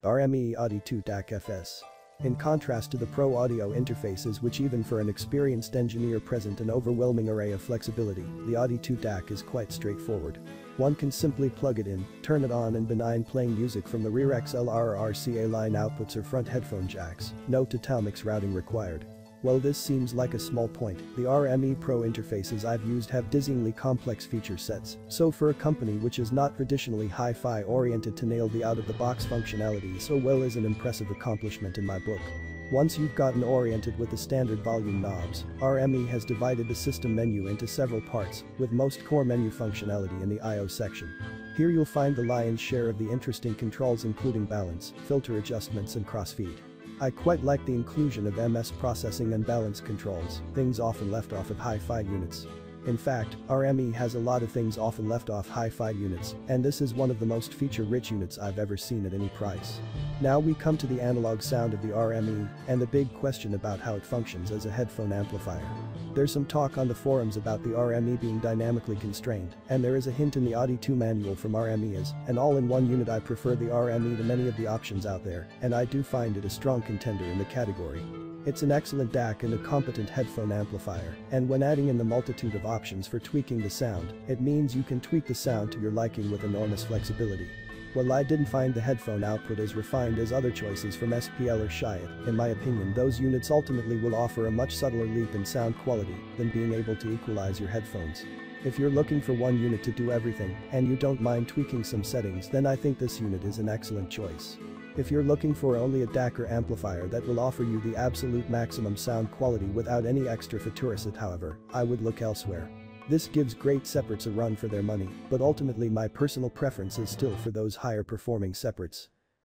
RME ADI-2 DAC FS. In contrast to the pro audio interfaces which even for an experienced engineer present an overwhelming array of flexibility, the ADI-2 DAC is quite straightforward. One can simply plug it in, turn it on and benign playing music from the rear XLR or RCA line outputs or front headphone jacks, no Totalmix routing required. While this seems like a small point, the RME Pro interfaces I've used have dizzyingly complex feature sets, so for a company which is not traditionally hi-fi oriented to nail the out-of-the-box functionality so well is an impressive accomplishment in my book. Once you've gotten oriented with the standard volume knobs, RME has divided the system menu into several parts, with most core menu functionality in the I/O section. Here you'll find the lion's share of the interesting controls including balance, filter adjustments and crossfeed. I quite like the inclusion of MS processing and balance controls, things often left off of hi-fi units. In fact, RME has a lot of things often left off hi-fi units, and this is one of the most feature-rich units I've ever seen at any price. Now we come to the analog sound of the RME, and the big question about how it functions as a headphone amplifier. There's some talk on the forums about the RME being dynamically constrained, and there is a hint in the ADI-2 manual from RME as an all-in-one unit. I prefer the RME to many of the options out there, and I do find it a strong contender in the category. It's an excellent DAC and a competent headphone amplifier, and when adding in the multitude of options for tweaking the sound, it means you can tweak the sound to your liking with enormous flexibility. While I didn't find the headphone output as refined as other choices from SPL or Shyat, in my opinion those units ultimately will offer a much subtler leap in sound quality than being able to equalize your headphones. If you're looking for one unit to do everything, and you don't mind tweaking some settings, then I think this unit is an excellent choice. If you're looking for only a DAC or amplifier that will offer you the absolute maximum sound quality without any extra features, however, I would look elsewhere. This gives great separates a run for their money, but ultimately my personal preference is still for those higher performing separates.